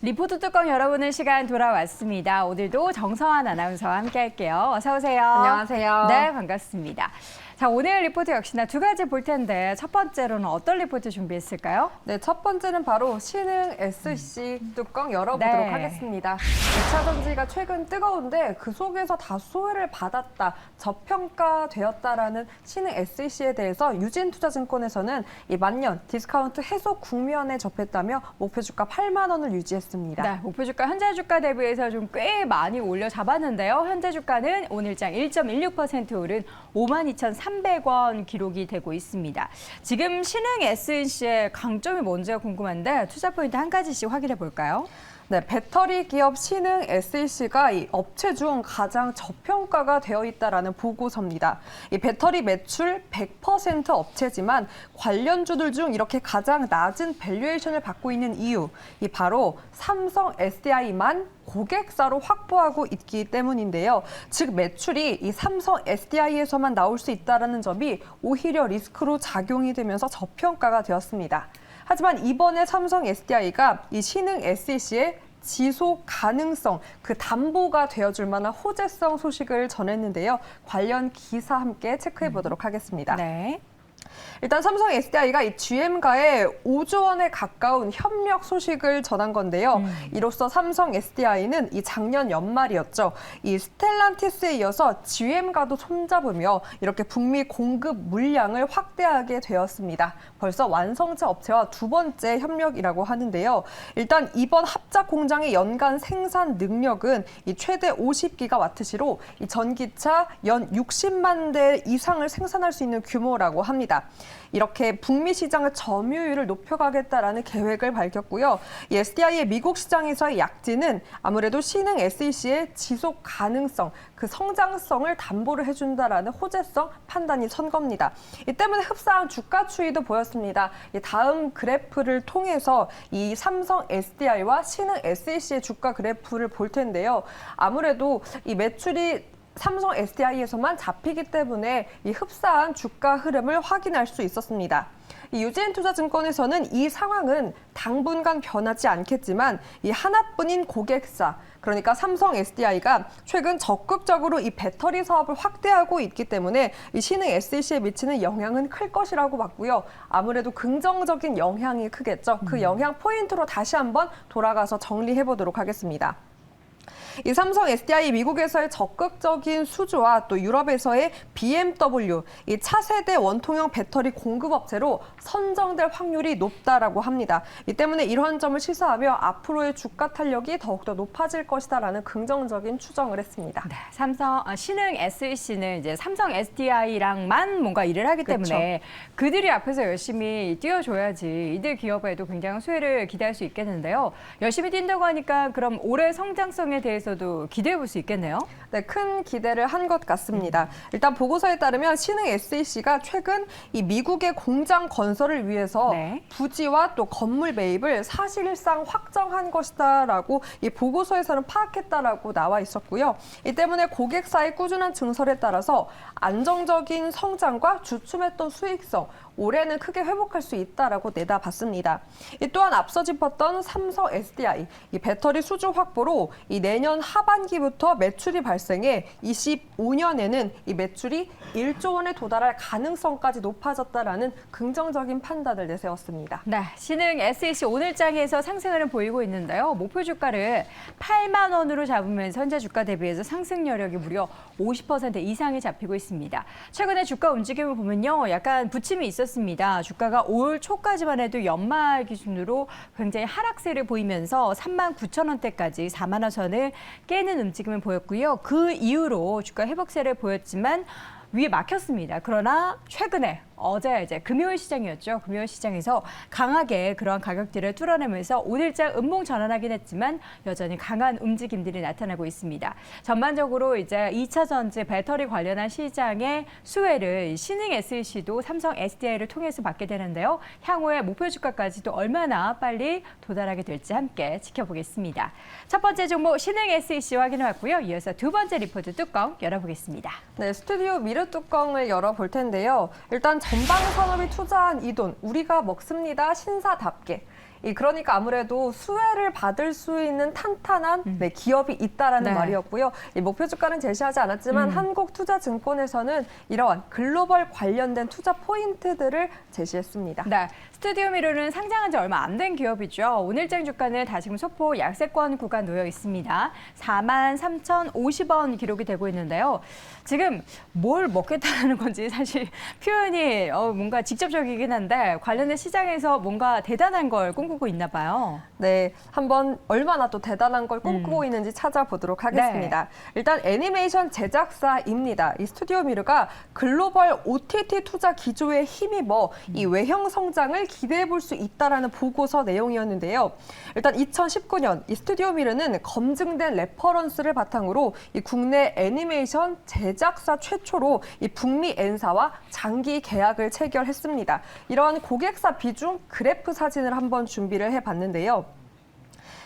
리포트 뚜껑 열어보는 시간 돌아왔습니다. 오늘도 정서환 아나운서와 함께 할게요. 어서 오세요. 안녕하세요. 네, 반갑습니다. 자, 오늘 리포트 역시나 두 가지 볼 텐데 첫 번째로는 어떤 리포트 준비했을까요? 네, 첫 번째는 바로 신흥 SC 뚜껑 열어보도록 네. 하겠습니다. 2차 전지가 최근 뜨거운데 그 속에서 다소 소외를 받았다, 저평가되었다라는 신흥 SC에 대해서 유진투자증권에서는 이 만년 디스카운트 해소 국면에 접했다며 목표 주가 8만 원을 유지했습니다. 네, 목표 주가 현재 주가 대비해서 좀 꽤 많이 올려 잡았는데요. 현재 주가는 오늘장 1.16% 오른 52,300원 기록이 되고 있습니다. 지금 신흥 SNC의 강점이 뭔지가 궁금한데 투자 포인트 한 가지씩 확인해 볼까요? 네, 배터리 기업 신흥 SEC가 이 업체 중 가장 저평가가 되어 있다라는 보고서입니다. 이 배터리 매출 100% 업체지만 관련주들 중 이렇게 가장 낮은 밸류에이션을 받고 있는 이유, 이 바로 삼성 SDI만 고객사로 확보하고 있기 때문인데요. 즉 매출이 이 삼성 SDI에서만 나올 수 있다는 점이 오히려 리스크로 작용이 되면서 저평가가 되었습니다. 하지만 이번에 삼성 SDI가 이 신흥 SEC의 지속 가능성, 그 담보가 되어줄 만한 호재성 소식을 전했는데요. 관련 기사 함께 체크해 보도록 하겠습니다. 네. 일단 삼성 SDI가 이 GM과의 5조 원에 가까운 협력 소식을 전한 건데요. 이로써 삼성 SDI는 이 작년 연말이었죠. 이 스텔란티스에 이어서 GM과도 손잡으며 이렇게 북미 공급 물량을 확대하게 되었습니다. 벌써 완성차 업체와 두 번째 협력이라고 하는데요. 일단 이번 합작 공장의 연간 생산 능력은 이 최대 50기가와트시로 이 전기차 연 60만 대 이상을 생산할 수 있는 규모라고 합니다. 이렇게 북미 시장의 점유율을 높여가겠다라는 계획을 밝혔고요. 이 SDI의 미국 시장에서의 약진은 아무래도 신흥 SEC의 지속 가능성, 그 성장성을 담보를 해준다라는 호재성 판단이 선 겁니다. 이 때문에 흡사한 주가 추이도 보였습니다. 이 다음 그래프를 통해서 이 삼성 SDI와 신흥 SEC의 주가 그래프를 볼 텐데요. 아무래도 이 매출이 삼성 SDI에서만 잡히기 때문에 이 흡사한 주가 흐름을 확인할 수 있었습니다. 이 유진투자증권에서는 이 상황은 당분간 변하지 않겠지만 이 하나뿐인 고객사, 그러니까 삼성 SDI가 최근 적극적으로 이 배터리 사업을 확대하고 있기 때문에 이 신흥 SEC에 미치는 영향은 클 것이라고 봤고요. 아무래도 긍정적인 영향이 크겠죠. 그 영향 포인트로 다시 한번 돌아가서 정리해 보도록 하겠습니다. 이 삼성 SDI 미국에서의 적극적인 수주와 또 유럽에서의 BMW, 이 차세대 원통형 배터리 공급업체로 선정될 확률이 높다라고 합니다. 이 때문에 이러한 점을 시사하며 앞으로의 주가 탄력이 더욱더 높아질 것이다라는 긍정적인 추정을 했습니다. 네, 신흥 SEC는 이제 삼성 SDI랑만 뭔가 일을 하기 때문에 그들이 앞에서 열심히 뛰어줘야지 이들 기업에도 굉장한 수혜를 기대할 수 있겠는데요. 열심히 뛴다고 하니까 그럼 올해 성장성에 대해서도 기대해 볼 수 있겠네요. 네, 큰 기대를 한 것 같습니다. 일단 보고서에 따르면 신흥 SEC가 최근 이 미국의 공장 건설을 위해서 부지와 또 건물 매입을 사실상 확정한 것이다라고 이 보고서에서는 파악했다라고 나와 있었고요. 이 때문에 고객사의 꾸준한 증설에 따라서 안정적인 성장과 주춤했던 수익성, 올해는 크게 회복할 수 있다라고 내다봤습니다. 또한 앞서 짚었던 삼성 SDI, 이 배터리 수주 확보로 이 내년 하반기부터 매출이 발생해 25년에는 이 매출이 1조 원에 도달할 가능성까지 높아졌다라는 긍정적인 판단을 내세웠습니다. 네, 신흥 SEC 오늘장에서 상승을 보이고 있는데요. 목표 주가를 8만 원으로 잡으면서 현재 주가 대비해서 상승 여력이 무려 50% 이상이 잡히고 있습니다. 최근에 주가 움직임을 보면요, 약간 부침이 있었습니다. 주가가 올 초까지만 해도 연말 기준으로 굉장히 하락세를 보이면서 39,000원대까지 4만 원 선을 깨는 움직임을 보였고요. 그 이후로 주가 회복세를 보였지만 위에 막혔습니다. 그러나 최근에 어제 이제 금요일 시장이었죠. 금요일 시장에서 강하게 그러한 가격들을 뚫어내면서 오늘장 음봉 전환하긴 했지만 여전히 강한 움직임들이 나타나고 있습니다. 전반적으로 이제 2차 전지 배터리 관련한 시장의 수혜를 신흥 SEC도 삼성 SDI를 통해서 받게 되는데요. 향후에 목표 주가까지도 얼마나 빨리 도달하게 될지 함께 지켜보겠습니다. 첫 번째 종목 신흥 SEC 확인해 왔고요. 이어서 두 번째 리포트 뚜껑 열어보겠습니다. 네, 스튜디오 미르 뚜껑을 열어볼 텐데요. 일단 전방 산업이 투자한 이 돈 우리가 먹습니다. 신사답게. 그러니까 아무래도 수혜를 받을 수 있는 탄탄한 기업이 있다라는 네. 말이었고요. 이 목표 주가는 제시하지 않았지만 한국투자증권에서는 이러한 글로벌 관련된 투자 포인트들을 제시했습니다. 네, 스튜디오 미러는 상장한 지 얼마 안 된 기업이죠. 오늘장 주가는 다시금 소폭 약세권 구간 놓여 있습니다. 43,050원 기록이 되고 있는데요. 지금 뭘 먹겠다는 건지 사실 표현이 뭔가 직접적이긴 한데 관련된 시장에서 뭔가 대단한 걸 꿈꾸고 있나 봐요. 네, 한번 얼마나 또 대단한 걸 꿈꾸고 있는지 찾아보도록 하겠습니다. 일단 애니메이션 제작사입니다. 이 스튜디오 미르가 글로벌 OTT 투자 기조에 힘입어 이 외형 성장을 기대해 볼 수 있다라는 보고서 내용이었는데요. 일단 2019년 이 스튜디오 미르는 검증된 레퍼런스를 바탕으로 이 국내 애니메이션 제작사 최초로 이 북미 N사와 장기 계약을 체결했습니다. 이러한 고객사 비중 그래프 사진을 한번 준비를 해봤는데요.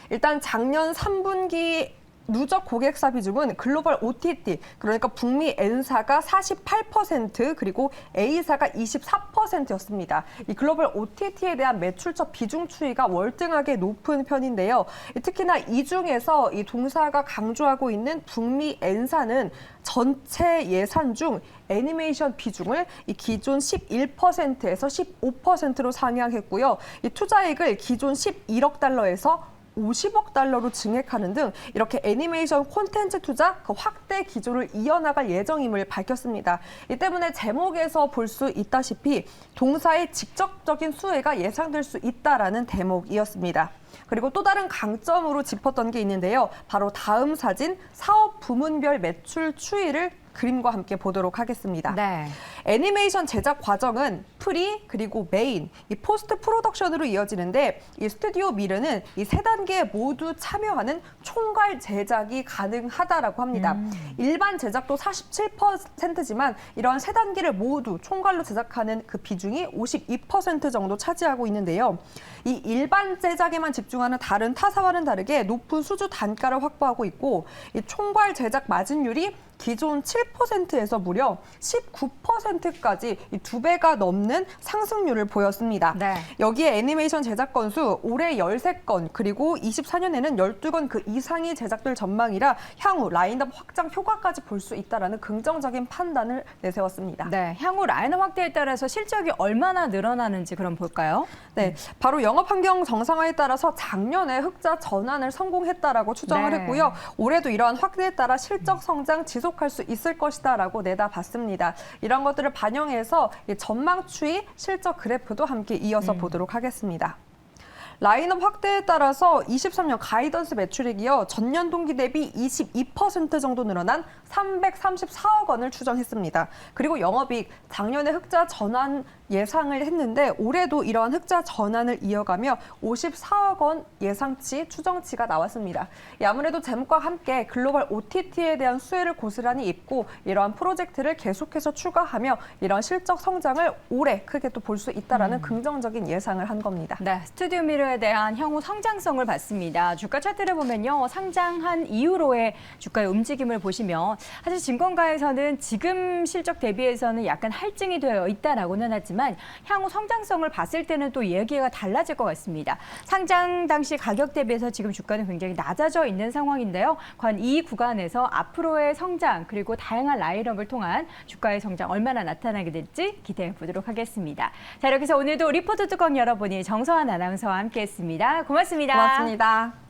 일단 작년 3분기 누적 고객사 비중은 글로벌 OTT, 그러니까 북미 N사가 48% 그리고 A사가 24%였습니다. 이 글로벌 OTT에 대한 매출처 비중 추이가 월등하게 높은 편인데요. 특히나 이 중에서 이 동사가 강조하고 있는 북미 N사는 전체 예산 중 애니메이션 비중을 이 기존 11%에서 15%로 상향했고요. 이 투자액을 기존 11억 달러에서 50억 달러로 증액하는 등 이렇게 애니메이션 콘텐츠 투자 확대 기조를 이어나갈 예정임을 밝혔습니다. 이 때문에 제목에서 볼 수 있다시피 동사의 직접적인 수혜가 예상될 수 있다라는 대목이었습니다. 그리고 또 다른 강점으로 짚었던 게 있는데요. 바로 다음 사진 사업 부문별 매출 추이를 그림과 함께 보도록 하겠습니다. 네. 애니메이션 제작 과정은 프리 그리고 메인, 이 포스트 프로덕션으로 이어지는데 이 스튜디오 미르는 이 세 단계에 모두 참여하는 총괄 제작이 가능하다라고 합니다. 일반 제작도 47%지만 이런 세 단계를 모두 총괄로 제작하는 그 비중이 52% 정도 차지하고 있는데요. 이 일반 제작에만 집중하는 다른 타사와는 다르게 높은 수주 단가를 확보하고 있고 이 총괄 제작 마진율이 기존 7%에서 무려 19%까지 이 2배가 넘는 상승률을 보였습니다. 네. 여기에 애니메이션 제작 건수 올해 13건 그리고 24년에는 12건 그 이상이 제작될 전망이라 향후 라인업 확장 효과까지 볼 수 있다라는 긍정적인 판단을 내세웠습니다. 네, 향후 라인업 확대에 따라서 실적이 얼마나 늘어나는지 그럼 볼까요? 네, 바로 영업 환경 정상화에 따라서 작년에 흑자 전환을 성공했다라고 추정을 네. 했고요. 올해도 이러한 확대에 따라 실적 성장 지속할 수 있을 것이다라고 내다봤습니다. 이런 것들을 반영해서 전망 추이, 실적 그래프도 함께 이어서 보도록 하겠습니다. 라인업 확대에 따라서 23년 가이던스 매출액이요. 전년 동기 대비 22% 정도 늘어난 334억 원을 추정했습니다. 그리고 영업이익 작년에 흑자 전환 예상을 했는데 올해도 이러한 흑자 전환을 이어가며 54억 원 예상치, 추정치가 나왔습니다. 아무래도 제목과 함께 글로벌 OTT에 대한 수혜를 고스란히 입고 이러한 프로젝트를 계속해서 추가하며 이러한 실적 성장을 올해 크게 또 볼 수 있다라는 긍정적인 예상을 한 겁니다. 네, 스튜디오 미러에 대한 향후 성장성을 봤습니다. 주가 차트를 보면요. 상장한 이후로의 주가의 움직임을 보시면 사실 증권가에서는 지금 실적 대비해서는 약간 할증이 되어 있다라고는 하지만 향후 성장성을 봤을 때는 또 얘기가 달라질 것 같습니다. 상장 당시 가격 대비해서 지금 주가는 굉장히 낮아져 있는 상황인데요. 과연 이 구간에서 앞으로의 성장 그리고 다양한 라인업을 통한 주가의 성장 얼마나 나타나게 될지 기대해 보도록 하겠습니다. 자, 이렇게 해서 오늘도 리포트 뚜껑 열어보니 정서환 아나운서와 함께했습니다. 고맙습니다. 고맙습니다.